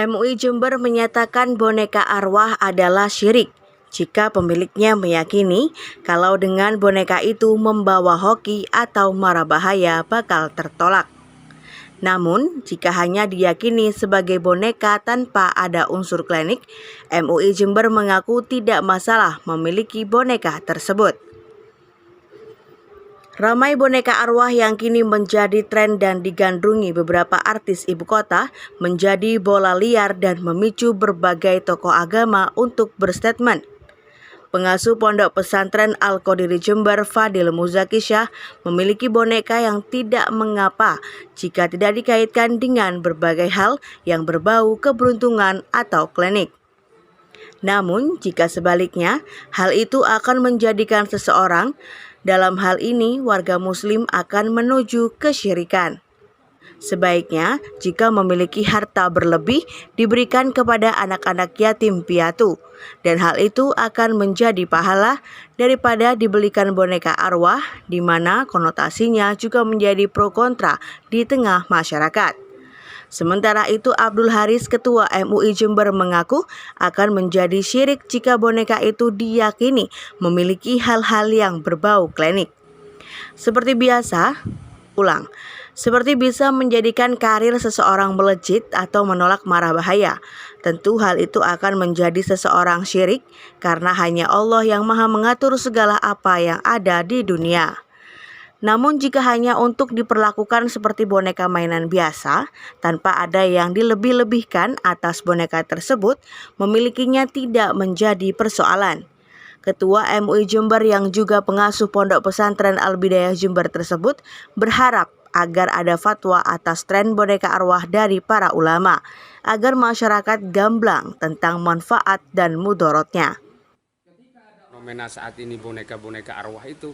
MUI Jember menyatakan boneka arwah adalah syirik jika pemiliknya meyakini kalau dengan boneka itu membawa hoki atau mara bahaya bakal tertolak. Namun, jika hanya diyakini sebagai boneka tanpa ada unsur klinik, MUI Jember mengaku tidak masalah memiliki boneka tersebut. Ramai boneka arwah yang kini menjadi tren dan digandrungi beberapa artis ibu kota menjadi bola liar dan memicu berbagai tokoh agama untuk berstatement. Pengasuh Pondok Pesantren Al-Qadiri Jember, Fadil Muzakisha, memiliki boneka yang tidak mengapa jika tidak dikaitkan dengan berbagai hal yang berbau keberuntungan atau klinik. Namun, jika sebaliknya, hal itu akan menjadikan seseorang, dalam hal ini warga muslim, akan menuju kesyirikan. Sebaiknya, jika memiliki harta berlebih, diberikan kepada anak-anak yatim piatu, dan hal itu akan menjadi pahala daripada dibelikan boneka arwah, di mana konotasinya juga menjadi pro kontra di tengah masyarakat. Sementara itu, Abdul Haris, Ketua MUI Jember, mengaku akan menjadi syirik jika boneka itu diyakini memiliki hal-hal yang berbau klinik. Seperti bisa menjadikan karir seseorang melejit atau menolak mara bahaya. Tentu hal itu akan menjadi seseorang syirik karena hanya Allah yang Maha mengatur segala apa yang ada di dunia. Namun jika hanya untuk diperlakukan seperti boneka mainan biasa, tanpa ada yang dilebih-lebihkan atas boneka tersebut, memilikinya tidak menjadi persoalan. Ketua MUI Jember yang juga pengasuh Pondok Pesantren Al-Bidayah Jember tersebut berharap agar ada fatwa atas tren boneka arwah dari para ulama, agar masyarakat gamblang tentang manfaat dan mudorotnya. Fenomena saat ini boneka-boneka arwah itu,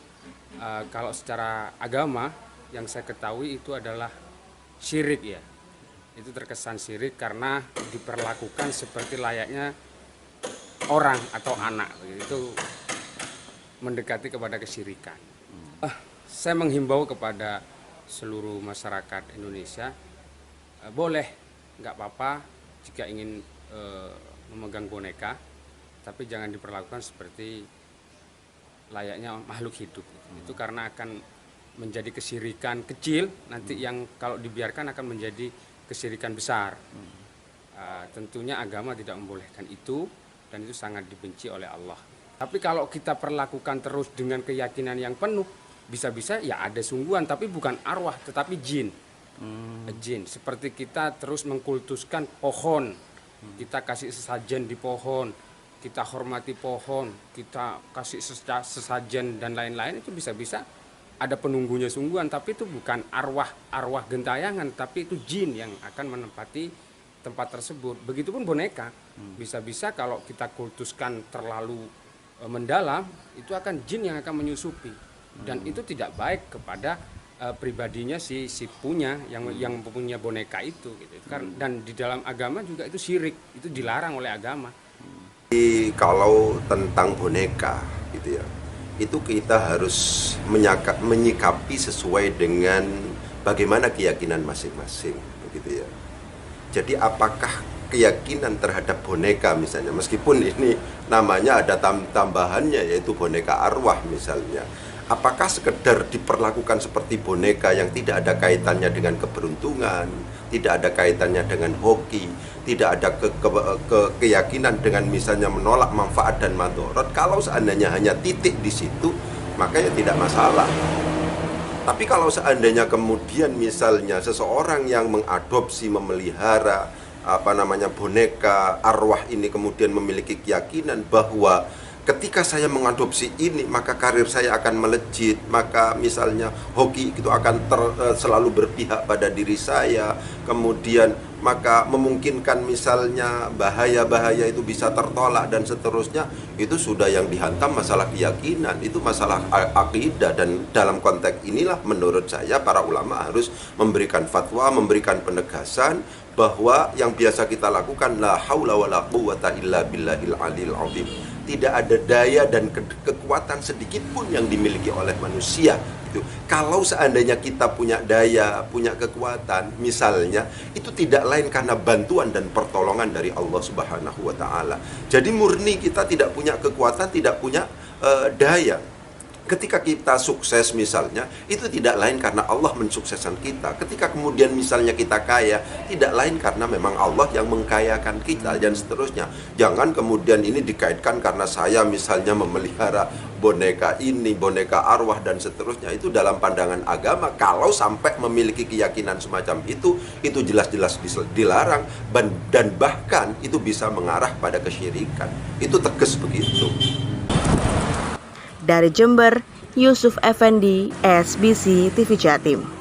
kalau secara agama yang saya ketahui itu adalah syirik ya. Itu terkesan syirik karena diperlakukan seperti layaknya orang atau anak, itu mendekati kepada kesyirikan. Saya menghimbau kepada seluruh masyarakat Indonesia, boleh, nggak apa-apa jika ingin memegang boneka, tapi jangan diperlakukan seperti layaknya makhluk hidup. Itu karena akan menjadi kesyirikan kecil, nanti yang kalau dibiarkan akan menjadi kesyirikan besar. Tentunya agama tidak membolehkan itu, dan itu sangat dibenci oleh Allah. Tapi kalau kita perlakukan terus dengan keyakinan yang penuh, bisa-bisa ya ada sungguhan, tapi bukan arwah, tetapi jin. Jin, seperti kita terus mengkultuskan pohon, kita kasih sesajen di pohon, kita hormati pohon, kita kasih sesajen dan lain-lain, itu bisa-bisa ada penunggunya sungguhan, tapi itu bukan arwah gentayangan, tapi itu jin yang akan menempati tempat tersebut. Begitupun boneka, bisa-bisa kalau kita kultuskan terlalu mendalam, itu akan jin yang akan menyusupi. Dan itu tidak baik kepada pribadinya si punya yang punya boneka itu gitu. Dan di dalam agama juga itu syirik, itu dilarang oleh agama. Kalau tentang boneka gitu ya, itu kita harus menyikapi sesuai dengan bagaimana keyakinan masing-masing begitu ya. Jadi apakah keyakinan terhadap boneka misalnya, meskipun ini namanya ada tambahannya yaitu boneka arwah misalnya, apakah sekedar diperlakukan seperti boneka yang tidak ada kaitannya dengan keberuntungan, tidak ada kaitannya dengan hoki, tidak ada keyakinan dengan misalnya menolak manfaat dan madorot. Kalau seandainya hanya titik di situ, maka ya tidak masalah. Tapi kalau seandainya kemudian misalnya seseorang yang mengadopsi, memelihara boneka arwah ini kemudian memiliki keyakinan bahwa ketika saya mengadopsi ini maka karir saya akan melejit, maka misalnya hoki itu akan selalu berpihak pada diri saya, kemudian maka memungkinkan misalnya bahaya-bahaya itu bisa tertolak dan seterusnya, itu sudah yang dihantam masalah keyakinan, itu masalah akidah. Dan dalam konteks inilah menurut saya para ulama harus memberikan fatwa, memberikan penegasan bahwa yang biasa kita lakukan la haula wala quwwata illa billahil aliyil azim. Tidak ada daya dan kekuatan sedikit pun yang dimiliki oleh manusia begitu. Kalau seandainya kita punya daya, punya kekuatan, misalnya, itu tidak lain karena bantuan dan pertolongan dari Allah Subhanahu wa Ta'ala. Jadi murni kita tidak punya kekuatan, tidak punya daya. Ketika kita sukses misalnya, itu tidak lain karena Allah mensukseskan kita. Ketika kemudian misalnya kita kaya, tidak lain karena memang Allah yang mengkayakan kita, dan seterusnya. Jangan kemudian ini dikaitkan karena saya misalnya memelihara boneka ini, boneka arwah dan seterusnya. Itu dalam pandangan agama, kalau sampai memiliki keyakinan semacam itu jelas-jelas dilarang, dan bahkan itu bisa mengarah pada kesyirikan. Itu tegas begitu. Dari Jember, Yusuf Effendi, SBC TV Jatim.